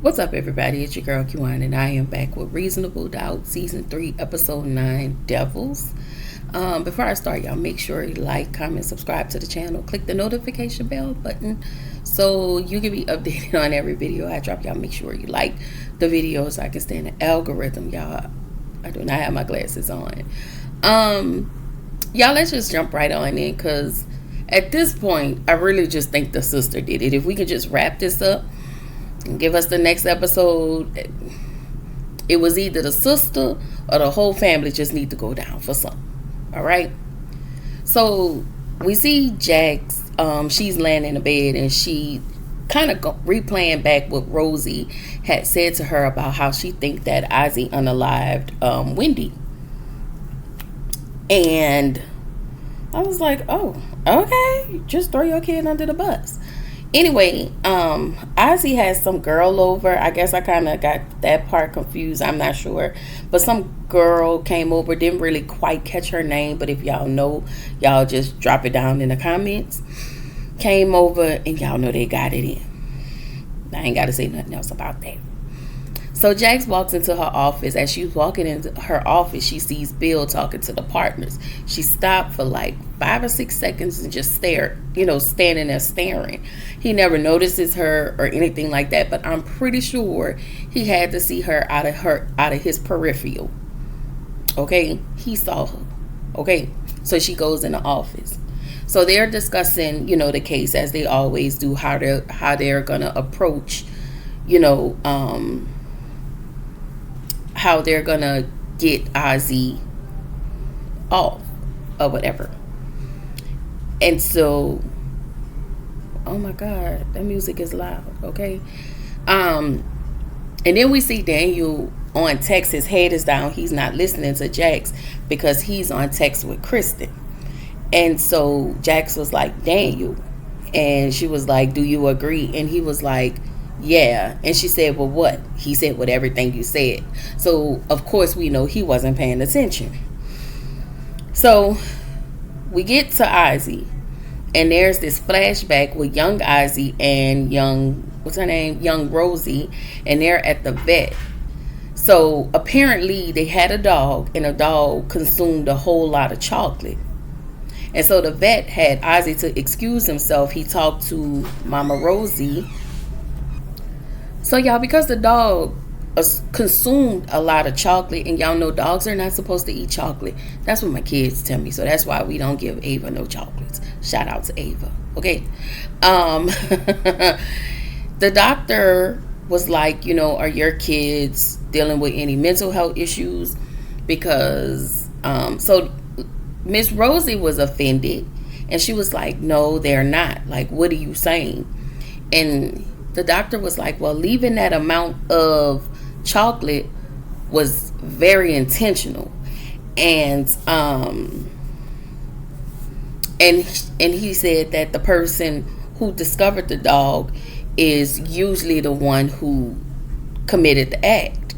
What's up, everybody? It's your girl Kiwan, and I am back with Reasonable Doubt Season 3, Episode 9, Devils. Before I start, y'all, make sure you like, comment, subscribe to the channel. Click the notification bell button so you can be updated on every video I drop. Y'all, make sure you like the video so I can stay in the algorithm, y'all. I do not have my glasses on. Y'all, let's just jump right on in, because at this point, I really just think the sister did it. If we could just wrap this up and give us the next episode, it was either the sister or the whole family just need to go down for something. All right. So we see Jax. She's laying in the bed and she kind of replaying back what Rosie had said to her about how she think that Ozzy unalived Wendy. And I was like, oh, okay, just throw your kid under the bus. Anyway, Ozzy has some girl over. I guess I kind of got that part confused. I'm not sure. But some girl came over. Didn't really quite catch her name. But if y'all know, y'all just drop it down in the comments. Came over and y'all know they got it in. I ain't got to say nothing else about that. So Jax walks into her office. As she's walking into her office, she sees Bill talking to the partners. She stopped for like 5 or 6 seconds and just stared, standing there staring. He never notices her or anything like that, but I'm pretty sure he had to see her out of his peripheral. Okay, he saw her. Okay, so she goes in the office. So they're discussing, the case as they always do, how they're gonna approach, how they're gonna get Ozzy off or whatever. And so, oh my God, that music is loud. Okay. And then we see Daniel on text. His head is down. He's not listening to Jax because he's on text with Kristen. And so Jax was like, Daniel. And she was like, do you agree? And he was like, yeah. And she said, well, what? He said, with everything you said. So, of course, we know he wasn't paying attention. So, we get to Ozzy. And there's this flashback with young Ozzy and young Rosie. And they're at the vet. So, apparently, they had a dog. And a dog consumed a whole lot of chocolate. And so, the vet had Ozzy to excuse himself. He talked to Mama Rosie. So, y'all, because the dog consumed a lot of chocolate, and y'all know dogs are not supposed to eat chocolate. That's what my kids tell me. So that's why we don't give Ava no chocolates. Shout out to Ava. Okay. The doctor was like, are your kids dealing with any mental health issues? Because, so Miss Rosie was offended. And she was like, no, they're not. Like, what are you saying? And the doctor was like, well, leaving that amount of chocolate was very intentional. And he said that the person who discovered the dog is usually the one who committed the act.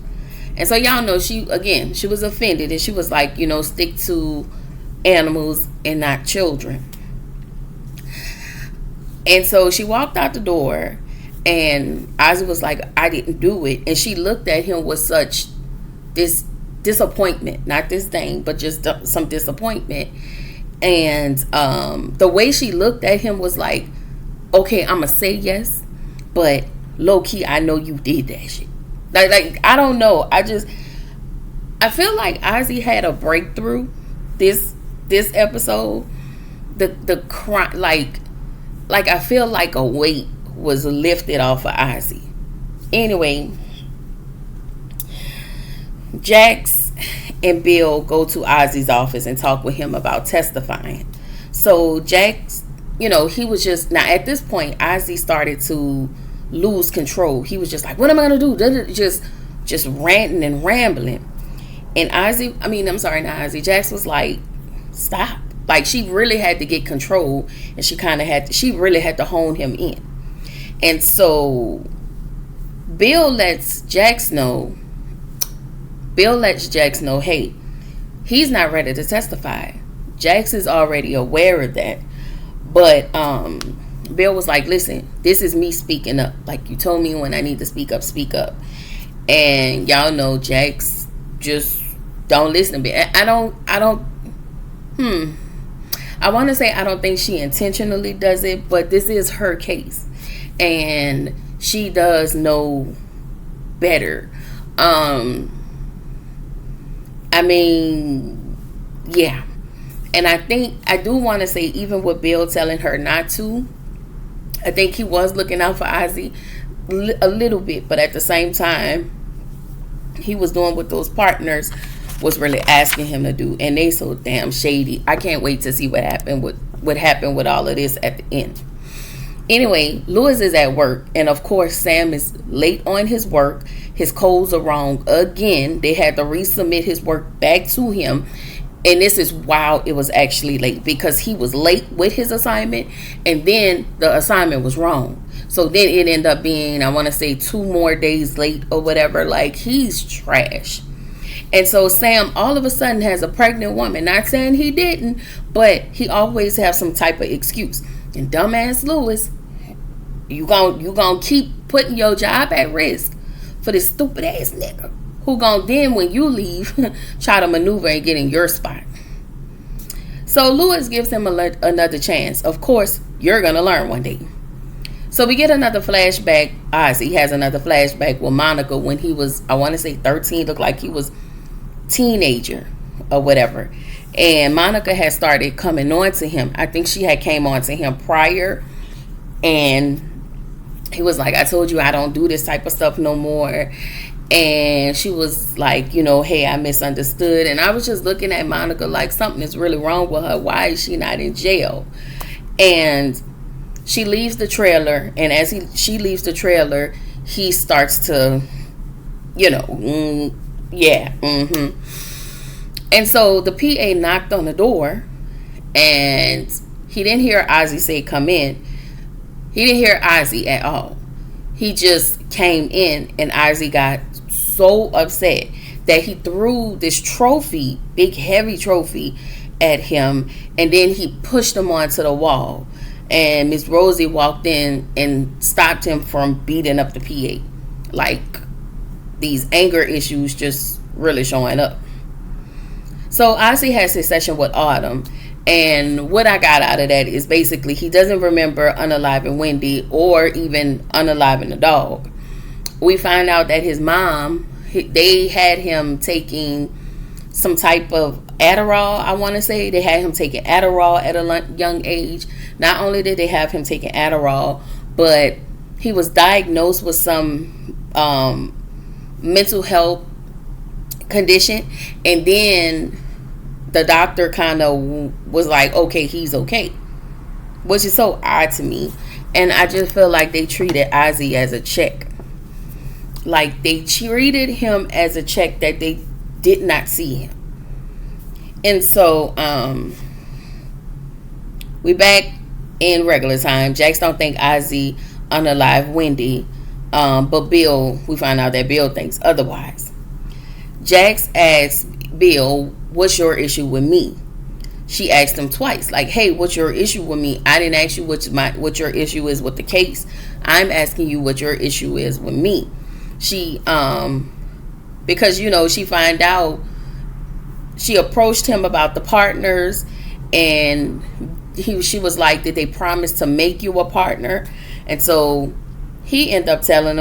And so y'all know she was offended, and she was like, stick to animals and not children. And so she walked out the door. And Ozzy was like, I didn't do it. And she looked at him with such this disappointment. Not disdain, but just some disappointment. And the way she looked at him was like, okay, I'm going to say yes. But low-key, I know you did that shit. Like I don't know. I feel like Ozzy had a breakthrough this episode. The crime, like I feel like a weight was lifted off of Ozzy. Anyway, Jax and Bill go to Ozzy's office and talk with him about testifying. So Jax, he was just, now at this point, Ozzy started to lose control. He was just like, what am I going to do? Just ranting and rambling. And Jax was like, stop. Like, she really had to get control, and she really had to hone him in. And so Bill lets Jax know, hey, he's not ready to testify. Jax is already aware of that. But Bill was like, listen, this is me speaking up. Like, you told me when I need to speak up, speak up. And y'all know Jax just don't listen to me. I want to say I don't think she intentionally does it, but this is her case. And she does know better. I mean, yeah. And I do want to say, even with Bill telling her not to, I think he was looking out for Ozzy a little bit, but at the same time, he was doing what those partners was really asking him to do, and they so damn shady. I can't wait to see what happened with all of this at the end. Anyway, Lewis is at work, and of course Sam is late on his work. His codes are wrong again. They had to resubmit his work back to him. And this is while it was actually late, because he was late with his assignment, and then the assignment was wrong. So then it ended up being, I want to say, 2 more days late or whatever. Like, he's trash. And so Sam all of a sudden has a pregnant woman. Not saying he didn't, but he always has some type of excuse. And dumbass Lewis, you gonna keep putting your job at risk for this stupid ass nigga who gon' then, when you leave, try to maneuver and get in your spot. So Lewis gives him another chance. Of course, you're gonna learn one day. So we get another flashback. Ozzy has another flashback with Monica when he was, I want to say 13, looked like he was teenager or whatever. And Monica had started coming on to him. I think she had came on to him prior, and he was like, I told you I don't do this type of stuff no more. And she was like, hey, I misunderstood. And I was just looking at Monica like, something is really wrong with her. Why is she not in jail? And she leaves the trailer. And as she leaves the trailer, he starts to, And so the PA knocked on the door, and he didn't hear Ozzy say, come in. He didn't hear Ozzy at all. He just came in, and Ozzy got so upset that he threw this trophy, big heavy trophy, at him, and then he pushed him onto the wall. And Miss Rosie walked in and stopped him from beating up the PA. Like, these anger issues just really showing up. So Ozzy has his session with Autumn, and what I got out of that is basically he doesn't remember unaliving Wendy or even unaliving the dog. We find out that his mom, they had him taking some type of Adderall, I want to say. They had him taking Adderall at a young age. Not only did they have him taking Adderall, but he was diagnosed with some mental health condition. And then the doctor kind of was like, okay, he's okay. Which is so odd to me. And I just feel like they treated Ozzy as a check. Like, they treated him as a check that they did not see him. And so, we back in regular time. Jax don't think Ozzy unalive Wendy. But Bill, we find out that Bill thinks otherwise. Jax asks Bill, what's your issue with me? She asked him twice, like, hey, what's your issue with me? I didn't ask you what your issue is with the case. I'm asking you what your issue is with me. She, because, she find out, she approached him about the partners, and she was like, did they promise to make you a partner? And so he ended up telling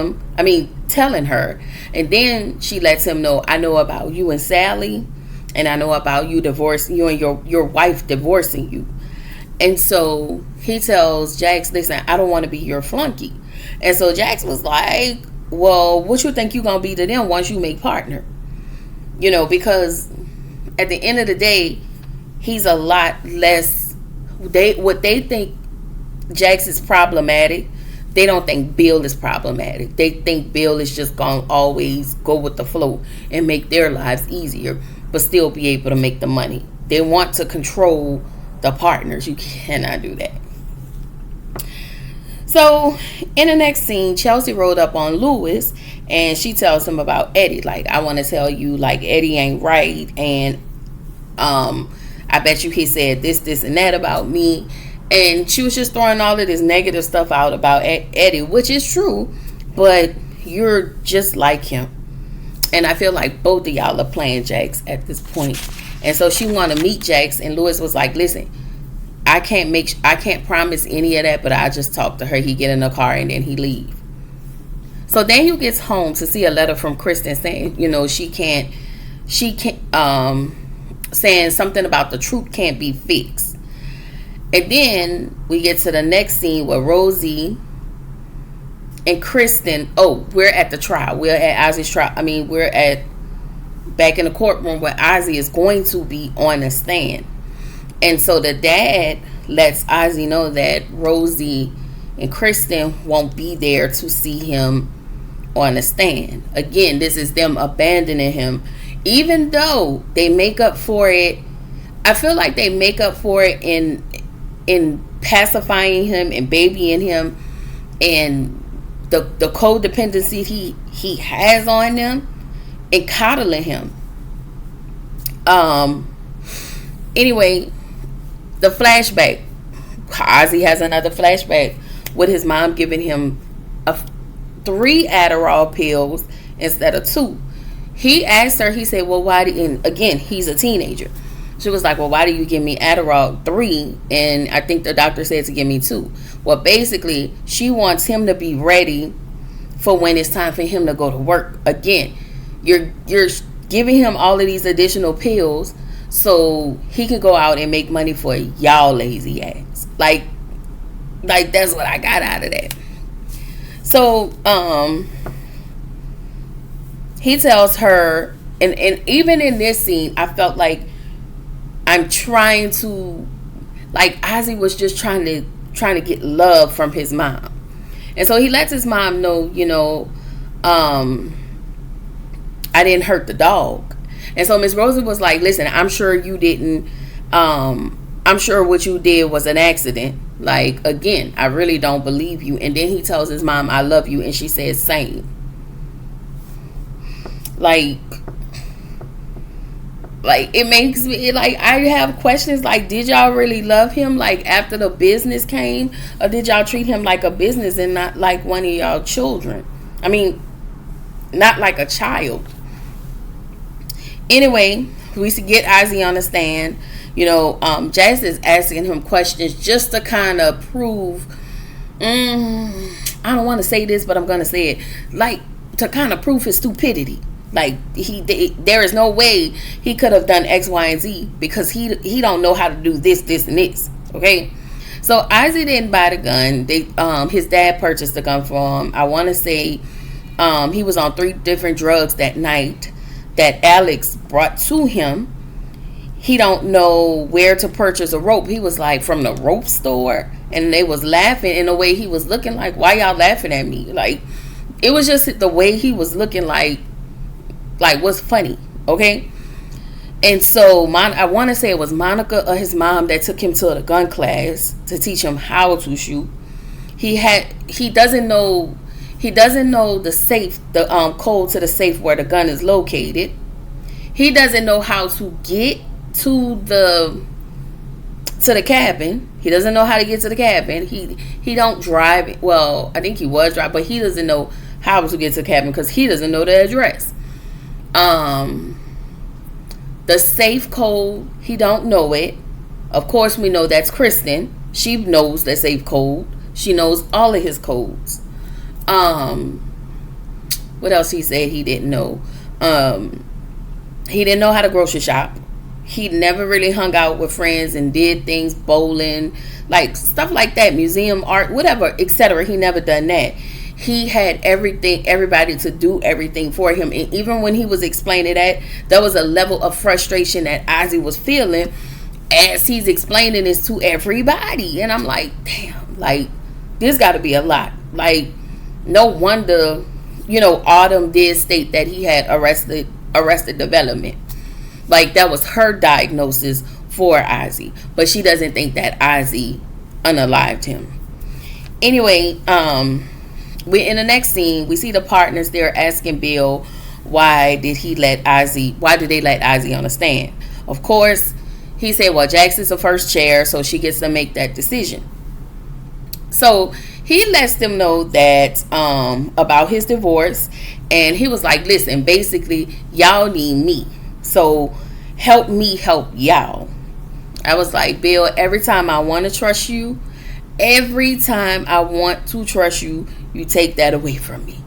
her. And then she lets him know, I know about you and Sally, and I know about you and your wife divorcing you. And so he tells Jax, listen, I don't want to be your flunky. And so Jax was like, well, what you think you gonna be to them once you make partner? Because at the end of the day, he's a lot less, what they think Jax is problematic, they don't think Bill is problematic. They think Bill is just gonna always go with the flow and make their lives easier, but still be able to make the money. They want to control the partners. You cannot do that. So in the next scene, Chelsea rolled up on Lewis, and she tells him about Eddie. Like, I want to tell you, like, Eddie ain't right, and I bet you he said this and that about me. And she was just throwing all of this negative stuff out about Eddie, which is true, but you're just like him. And I feel like both of y'all are playing Jax at this point. And so she wanted to meet Jax, and Lewis was like, listen, I can't promise any of that, but I just talk to her. He get in the car and then he leave. So Daniel gets home to see a letter from Kristen saying, she can't, saying something about the truth can't be fixed. And then we get to the next scene where Rosie and Kristen, we're at the trial. We're at Ozzy's trial. We're back in the courtroom where Ozzy is going to be on the stand. And so the dad lets Ozzy know that Rosie and Kristen won't be there to see him on the stand. Again, this is them abandoning him. Even though they make up for it, I feel like they make up for it in pacifying him and babying him and the codependency he has on them and coddling him. Anyway, the flashback. Ozzy has another flashback with his mom giving him 3 Adderall pills instead of 2. He asked her, he said, well, why and again, he's a teenager. She was like, well, why do you give me Adderall 3? And I think the doctor said to give me 2. Well, basically, she wants him to be ready for when it's time for him to go to work. Again, you're giving him all of these additional pills so he can go out and make money for y'all lazy ass. Like that's what I got out of that. So, he tells her, and even in this scene, I felt like I'm trying to, like Ozzy was just trying to get love from his mom. And so he lets his mom know, I didn't hurt the dog. And so Miss Rosie was like, listen, I'm sure you didn't, I'm sure what you did was an accident. Like, again, I really don't believe you. And then he tells his mom, I love you. And she says, same. Like it makes me, like, I have questions like, did y'all really love him, like, after the business came, or did y'all treat him like a business and not like one of y'all children? Not like a child. Anyway, we get Ozzy on the stand. Jazz is asking him questions just to kind of prove, I don't want to say this, but I'm going to say it, like, to kind of prove his stupidity. Like, there is no way he could have done X, Y, and Z because he don't know how to do this, and this. Okay, so Ozzy didn't buy the gun. His dad purchased the gun for him. I want to say he was on 3 different drugs that night that Alex brought to him. He don't know where to purchase a rope. He was like, from the rope store, and they was laughing in a way he was looking like, why y'all laughing at me? Like, it was just the way he was looking like was funny. Okay, and so I want to say it was Monica or his mom that took him to the gun class to teach him how to shoot. He doesn't know the safe, the code to the safe where the gun is located. He doesn't know how to get to the cabin. He doesn't know how to get to the cabin. He don't drive. Well, I think he was driving, but he doesn't know how to get to the cabin because he doesn't know the address. The safe code, he don't know it. Of course, we know that's Kristen. She knows the safe code. She knows all of his codes. What else he said he didn't know? He didn't know how to grocery shop. He never really hung out with friends and did things, bowling, like stuff like that, museum art, whatever, etc. He never done that. He had everybody to do everything for him. And even when he was explaining that, there was a level of frustration that Ozzy was feeling as he's explaining this to everybody. And I'm like, damn, like, this got to be a lot. Like, no wonder, Autumn did state that he had arrested development. Like, that was her diagnosis for Ozzy. But she doesn't think that Ozzy unalived him. Anyway, we're in the next scene. We see the partners there asking Bill, why did they let Ozzy on the stand? Of course, he said, well, Jax is the first chair, so she gets to make that decision. So he lets them know that about his divorce, and he was like, listen, basically, y'all need me, so help me help y'all. I was like, Bill, every time I want to trust you, you take that away from me.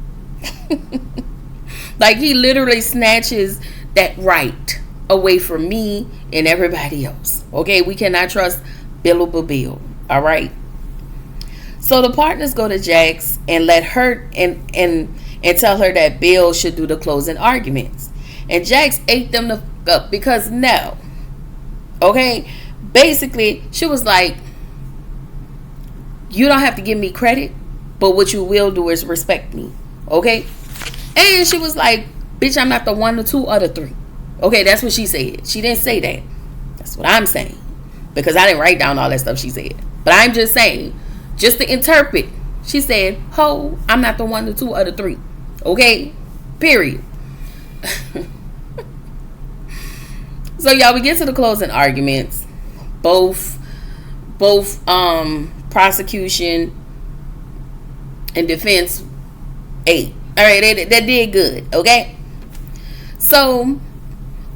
Like, he literally snatches that right away from me and everybody else. Okay, we cannot trust Billable Bill. All right. So the partners go to Jax and let her and tell her that Bill should do the closing arguments. And Jax ate them the up because no. Okay? Basically, she was like, you don't have to give me credit, but what you will do is respect me. Okay? And she was like, bitch, I'm not the one, the two, or the three. Okay, that's what she said. She didn't say that. That's what I'm saying. Because I didn't write down all that stuff she said. But I'm just saying, just to interpret, she said, ho, I'm not the one, the two, or the three. Okay? Period. So, y'all, we get to the closing arguments. Both prosecution and defense ate. All right, they did good. Okay? So,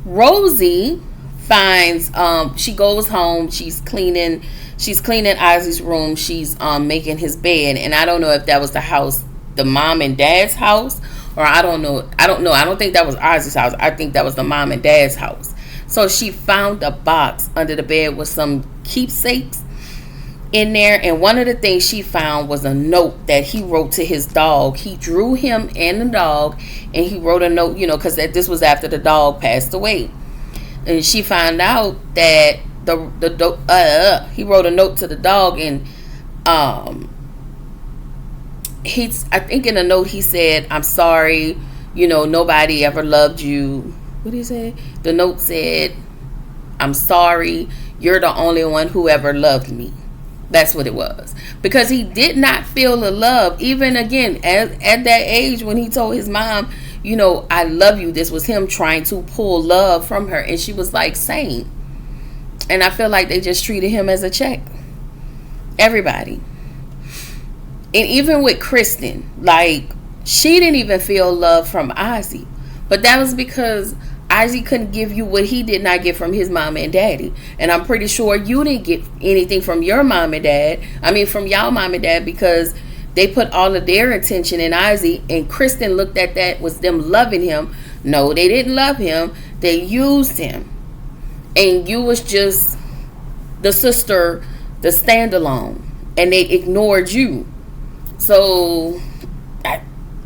Rosie finds she goes home, she's cleaning Ozzy's room, she's making his bed, and I don't know if that was the mom and dad's house, or I don't know. I don't think that was Ozzy's house. I think that was the mom and dad's house. So she found a box under the bed with some keepsakes in there, and one of the things she found was a note that he wrote to his dog. He drew him and the dog, and he wrote a note, because this was after the dog passed away. And she found out that he wrote a note to the dog, and I think in the note he said, I'm sorry, nobody ever loved you. What did he say? The note said, I'm sorry, you're the only one who ever loved me. That's what it was. Because he did not feel the love, even again, at that age when he told his mom, I love you. This was him trying to pull love from her. And she was like, same. And I feel like they just treated him as a check. Everybody. And even with Kristen, like, she didn't even feel love from Ozzy. But that was because Ozzy couldn't give you what he did not get from his mom and daddy. And I'm pretty sure you didn't get anything from your mom and dad. I mean, from y'all mom and dad, because they put all of their attention in Ozzy. And Kristen looked at that was them loving him. No, they didn't love him. They used him. And you was just the sister, the standalone. And they ignored you. So,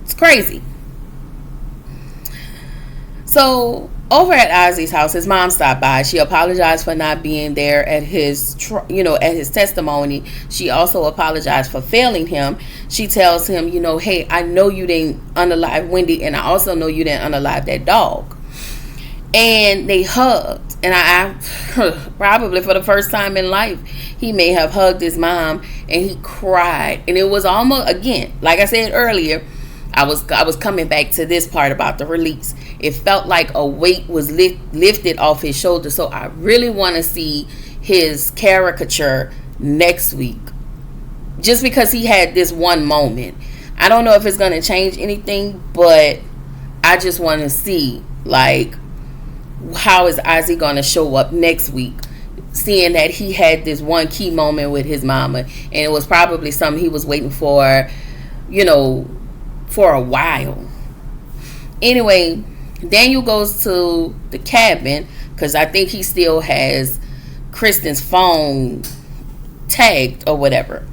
it's crazy. So, over at Ozzy's house, his mom stopped by. She apologized for not being there at his, at his testimony. She also apologized for failing him. She tells him, hey, I know you didn't unalive Wendy, and I also know you didn't unalive that dog. And they hugged. And I probably for the first time in life, he may have hugged his mom, and he cried. And it was almost, again, like I said earlier, I was coming back to this part about the release. It felt like a weight was lifted off his shoulders. So I really want to see his caricature next week. Just because he had this one moment. I don't know if it's going to change anything, but I just want to see, like, how is Ozzy going to show up next week, seeing that he had this one key moment with his mama, and it was probably something he was waiting for, for a while. Anyway, Daniel goes to the cabin because I think he still has Kristen's phone tagged or whatever.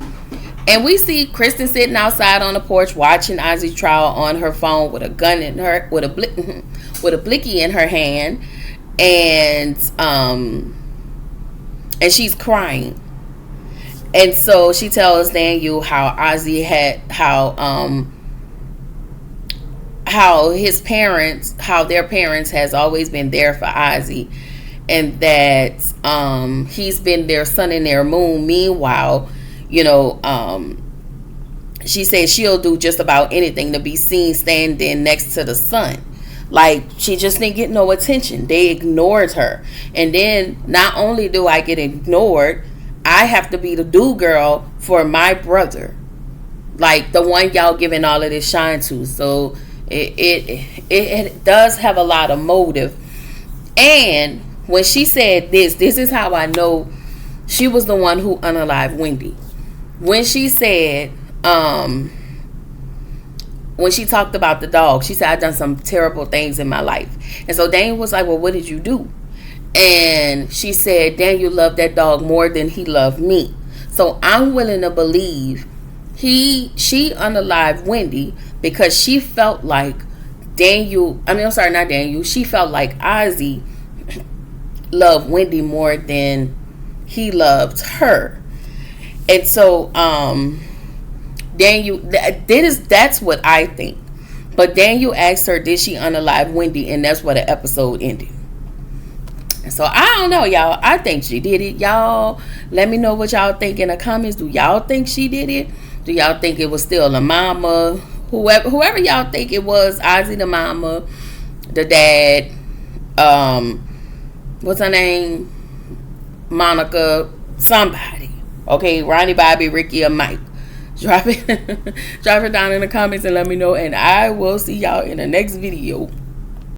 And we see Kristen sitting outside on the porch watching Ozzy's trial on her phone with a gun in her, with a blicky in her hand, and she's crying. And so she tells Daniel how Ozzy had how their parents has always been there for Ozzy, and that he's been their sun and their moon. Meanwhile, she said she'll do just about anything to be seen standing next to the sun. Like, she just didn't get no attention. They ignored her. And then not only do I get ignored, I have to be the do girl for my brother, like the one y'all giving all of this shine to. So it does have a lot of motive. And when she said this is how I know she was the one who unalived Wendy. When she said, when she talked about the dog, she said, I've done some terrible things in my life. And so Daniel was like, well, what did you do? And she said, Daniel loved that dog more than he loved me. So I'm willing to believe she unalived Wendy because she felt like she felt like Ozzy loved Wendy more than he loved her. And so Daniel, that's what I think. But Daniel asked her, did she unalive Wendy? And that's where the episode ended. So I don't know, y'all. I think she did it. Y'all let me know what y'all think in the comments. Do y'all think she did it? Do y'all think it was still the mama? Whoever y'all think it was, Ozzy the mama, the dad, what's her name? Monica, somebody. Okay, Ronnie, Bobby, Ricky, or Mike. Drop it down in the comments and let me know. And I will see y'all in the next video.